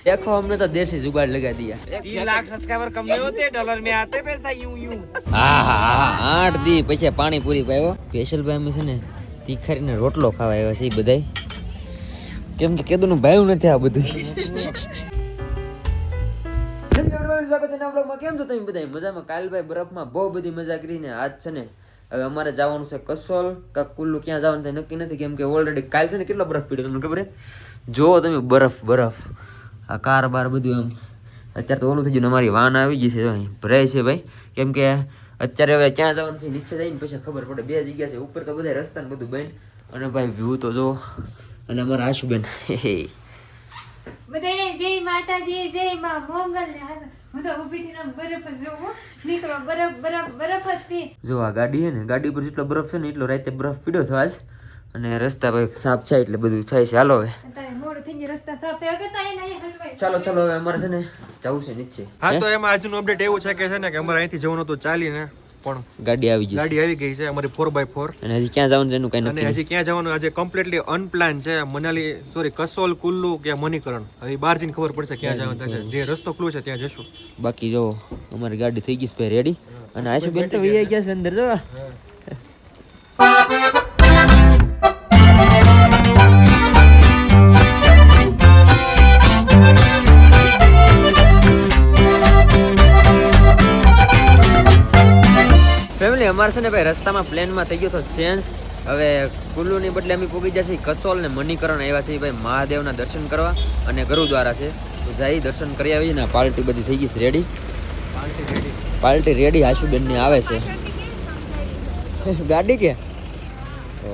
देखो हमने तो देसी जुगाड़ लगा दिया। 3 लाख सब्सक्राइबर कम नहीं होते, डॉलर में आते पैसा यूं यूं। હા 8 દી પછી પાણી પૂરી પાયો સ્પેશિયલ ભાઈ અમે છે ને તીખારીને રોટલો ખાવા આવ્યા છે એ બધાય કેમ કે કેદુનું ભાયું નથી આ બધું કેમ છો તમે બધા મજામાં કાલભાઈ બરફમાં બહુ બધી મજા કરીને આજ છે ને હવે અમારે જવાનું છે કસોલ કા કુલ્લુ ક્યાં જવાનું થાય નક્કી નથી કેમ કે ઓલરેડી કાલ છે ને કેટલો બરફ પડ્યો તમને ખબર જો તમે બરફ આ કાર બાર બધું એમ અત્યારે તો ઓલું થઈ ગયું અમારી વાન આવી ગઈ છે અહીં ભરાય છે ભાઈ કેમ કે અત્યારે હવે ક્યાં જવાનું છે નીચે જઈને પછી ખબર પડે બે જગ્યા છે ઉપર તો બધા રસ્તા ને બધું બંધ અને ભાઈ વ્યૂ તો જો અને અમારા આશુબેન બધાને જય માતાજી જય માં મોંગલ ને હું તો ઊભી થઈને બરફ જોઉં નીકળો બરફ જ જો આ ગાડી છે ને ગાડી પર જેટલો બરફ છે ને એટલો રાતે બરફ પીડ્યો થયો આજ અને રસ્તા ભાઈ સાફ છે એટલે બધું થાય છે હાલો હવે મોડું થઈ જાય રસ્તા સાફ થયા કરતા એને હલવાય ચાલો હવે અમારે છે ને જવું છે નીચે હા તો એમાં આજનું અપડેટ એવું છે કે અમારે અહીંથી જવાનું હતું ચાલીને પણ ગાડી આવી ગઈ છે અમારી 4x4 અને હજી ક્યાં જવાનું છે એનું કઈ અને નક્કી હજી ક્યાં જવાનું આજે કમ્પ્લીટલી અનપ્લાન છે મનાલી કસોલ કુલ્લુ કે મણિકરણ હવે બહાર જઈને ખબર પડશે ક્યાં જવાનું થશે જે રસ્તો ક્લુ છે ત્યાં જશું બાકી જો અમારી ગાડી થઈ ગઈ છે રેડી અને આશુબેન તો વહી ગયા છે અંદર જો ફેમિલી અમારે છે ને ભાઈ રસ્તામાં પ્લેનમાં થઈ ગયો તો ચેન્જ હવે કુલ્લુની બદલે અમે પહોંચી જશે કસોલ ને મણિકરણ આવ્યા છે ભાઈ મહાદેવના દર્શન કરવા અને ગુરુદ્વારા છે તો જઈ દર્શન કરી આવીએ ને પાર્ટી બધી થઈ ગઈ છે રેડી પાર્ટી રેડી આશુબેનની આવે છે ગાડી કે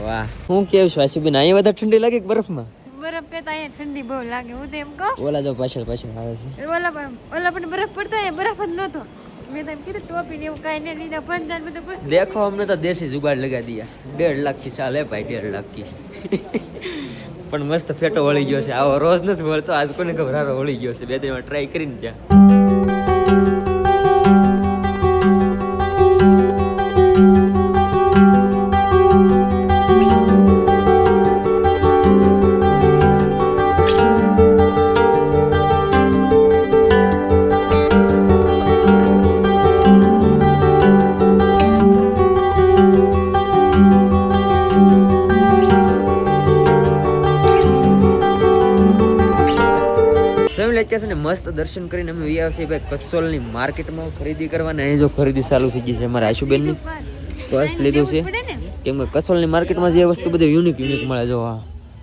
વાહ હું કેવું છું આશુબેન અહીંયા વધારે ઠંડી લાગે કે બરફમાં બરફ કરતા અહીંયા ઠંડી બહુ લાગે હું તો એમ કહું ઓલા જો પાછળ આવે છે ઓલા પણ બરફ પડતો હોય બરફ જ નહોતો મેં તો એમ કીધું ટોપી ને એવું કાંઈ નહીં લીધા પંજાન બધું બસ देखो हमने तो देसी जुगाड़ लगा दिया 1.5 लाख की चाल है भाई 1.5 लाख की પણ મસ્ત ફેટો વળી ગયો છે આવો રોજ નથી વળતો આજ કોને ખબર હારો વળી ગયો છે બે ત્રણ વાર ટ્રાય કરીને ત્યાં છે ને મસ્ત દર્શન કરીને અમે આવ્યા છીએ ભાઈ કસોલની માર્કેટમાં ખરીદી કરવાના અહીં જો ખરીદી ચાલુ થઈ ગઈ છે અમારા આશુબેનની પર્સ લીધું છે કેમ કે કસોલની માર્કેટમાં જે વસ્તુ બધી યુનિક મળે જો હા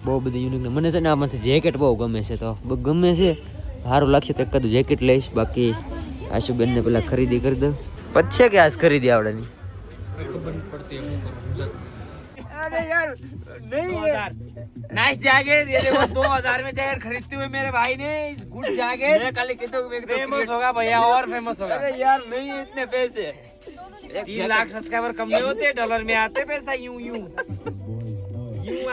બહુ બધી યુનિક મને છે ને આમાંથી જેકેટ બહુ ગમે છે તો ગમે છે સારું લાગશે તો એકાદું જેકેટ લઈશ બાકી આશુબેનને પેલા ખરીદી કરી દઉં પછી કે આજ ખરીદી આવડેની अरे यार नहीं 2000 नाइस जैकेट ये देखो 2000 में जैकेट खरीदते हुए मेरे भाई ने इस गुड जैकेट मैं कल कहता हूं फेमस होगा भैया और फेमस होगा अरे यार नहीं इतने पैसे 3 लाख सब्सक्राइबर कम नहीं होते डॉलर में आते पैसा यूं यूं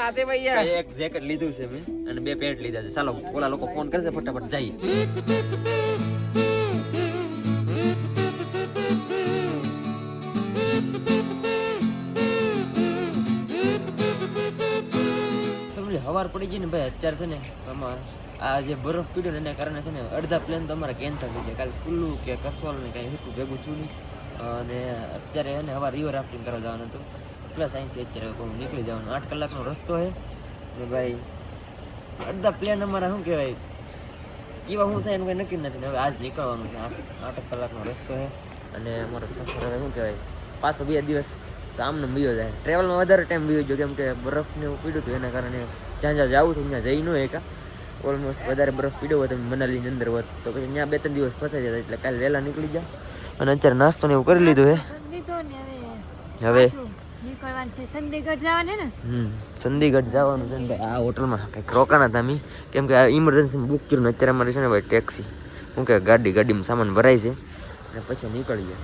आते भैया एक जैकेट લીધું છે મેં અને બે પેન્ટ લીધા છે ચાલો ઓલા લોકો ફોન કરશે ફટાફટ જઈએ હવાર પડી ગઈ ને ભાઈ અત્યારે છે ને આ જે બરફ પીડ્યો ને એના કારણે છે ને અડધા પ્લેન તો અમારા કેન્સલ થઈ ગયા કાલે કુલ્લુ કે કસોલ ને કાંઈ હતું ભેગું થયું નહીં અને અત્યારે એને હવા રિવર રાફ્ટિંગ કરવા જવાનું હતું પ્લસ અહીંથી અત્યારે બહુ નીકળી જવાનું 8 કલાકનો રસ્તો છે ને ભાઈ અડધા પ્લેન અમારા શું કહેવાય કેવા શું થાય એનું કંઈ નક્કી નથી હવે આજ નીકળવાનું છે 8 કલાકનો રસ્તો છે અને અમારો સફર હવે શું કહેવાય પાછો 2 દિવસ તો આમને બીજો જાય ટ્રેવલમાં વધારે ટાઈમ બીજો ગયો કેમ કે બરફને એવું પીડ્યું હતું એના કારણે જ્યાં જવું હતું ત્યાં જઈ ન એકા ઓલમોસ્ટ વધારે બરફ પીડ્યો હોય તો મનાલીની અંદર હોત તો પછી ત્યાં 2-3 દિવસ ફસાઈ જતા એટલે કાલે વહેલા નીકળી જાય અને અત્યારે નાસ્તો ને એવું કરી લીધું છે હવે નીકળવાનું છે ચંદીગઢ જવાનું ને ચંદીગઢ જવાનું છે ને આ હોટલમાં કંઈક રોકાણા હતા અમે કેમ કે આ ઇમરજન્સી બુક કર્યું ને અત્યારે અમારી છે ને ભાઈ ટેક્સી શું કે ગાડીમાં સામાન ભરાય છે અને પછી નીકળીએ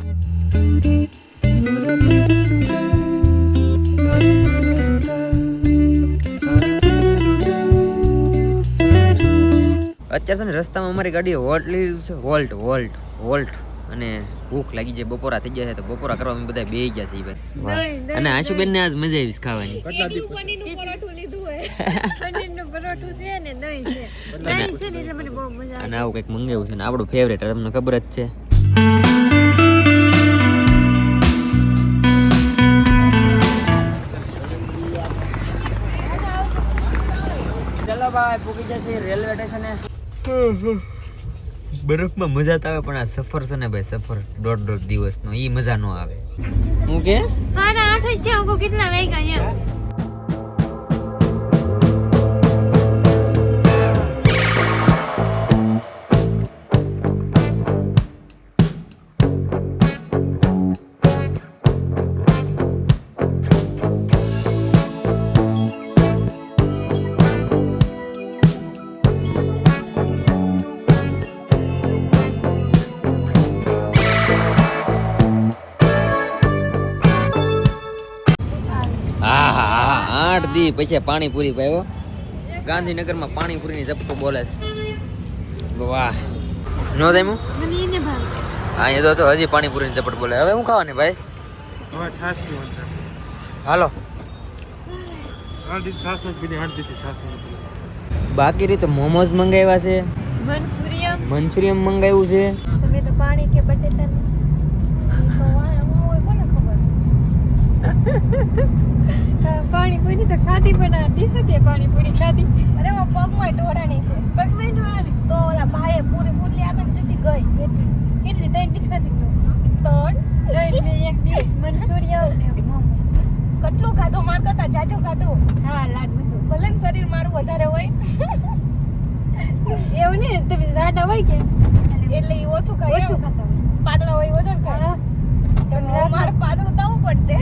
અત્યારે છે ને રસ્તામાં અમારી ગાડીએ વોલ્ટ લીધું છે વોલ્ટ અને ભૂખ લાગી જાય, બપોરા થઈ ગયા છે તો બપોરા કરવા અમે બધા બેહી ગયા છે ભાઈ. વાહ. દહીં, અને આશુબેન ને આજ મજા આવી છે ખાવાની. પનીરનું પરોઠું છે ને દહીં છે. દહીં છે ને એટલે મને બહુ મજા આવે. અને આવું કંઈક મંગાવ્યું છે ને આપણું ફેવરેટ તમને ખબર જ છે. ચલો ભાઈ પૂકી જશે રેલવે સ્ટેશને. બરફમાં મજા તો આવે પણ આ સફર છે ને ભાઈ, સફર 1.5 દિવસનો ઈ મજા નો આવે. હું કે 8:30 જ છે. હું કેટલા વાગ્યા યાર? હા હા હા 8 દી પછી પાણીપુરી ભાઈ. ગાંધીનગરમાં પાણીપુરીની ઝપકો બોલે છે. વાહ. નો દેમું મને એને ભાવે. હા એ તો હજી પાણીપુરીની ઝપટ બોલે. હવે હું ખાવાની ભાઈ? હવે છાશ પીવાનું છે. હાલો. અડધી છાશ નથી પીધી, અડધી છાશ નથી પીધી. બાકી રીતે મોમોઝ મંગાવ્યા છે, મંચુરિયન. મંચુરિયન મંગાવ્યું છે. તમે તો પાણી કે બટેટાનું તો આમાં હોય કોને ખબર. પાણીપુરી તો ખાધી પણ ડીશ કે પાણીપુરી ખાધી. અરે માં પગમાં ઢોળાણી છે. પગમાં ઢોળાણી તો ઓલા ભાઈએ પૂરી પૂરી આપે ને સીધી ગઈ. કેટલી 3 ડીશ ખાધી તો 3 મેં એક ડીશ મંચુરિયન ને મોમો. કેટલું ખાધું માર કરતા જાજો ખાધું. હા લાડ બધું. ભલે ને શરીર મારું વધારે હોય એવું ને તમે જાડા હોય કે એટલે ઈ ઓછું ખાય ઓછું ખાતા હોય. પાતળા હોય વધારે ખાય હા. તો મારે પાતળું થવું પડશે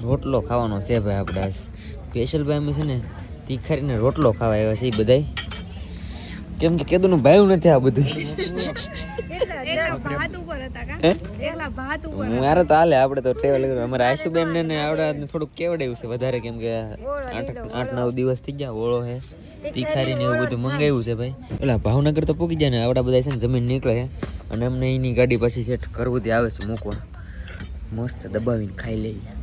રોટલો ખાવાનો છે ભાઈ આપણે આજ સ્પેશિયલ ભાઈ અમે છે ને તીખારીને રોટલો ખાવા આવ્યા છે એ બધાય. કેમ કે કેદુનું ભાવ્યું નથી આ બધું. એકલા ભાત ઉપર હતા કા હે? એકલા ભાત ઉપર હું યાર તો હાલે આપણે તો ટ્રેવલ કર્યું. અમારે આશુબેન ને આવડા થોડુંક કેવડાવ્યું છે વધારે, કેમ કે 8-9 દિવસ થઈ ગયા. ઓળો હે, તીખારી ને એવું બધું મંગાવ્યું છે ભાઈ. પેલા ભાવનગર તો પૂકી જાય ને આવડા બધા છે ને જમીન નીકળે છે અને અમને એની ગાડી પાછી સેટ કરવું ત્યાં આવે છે મૂકવા. મસ્ત દબાવીને ખાઈ લઈએ.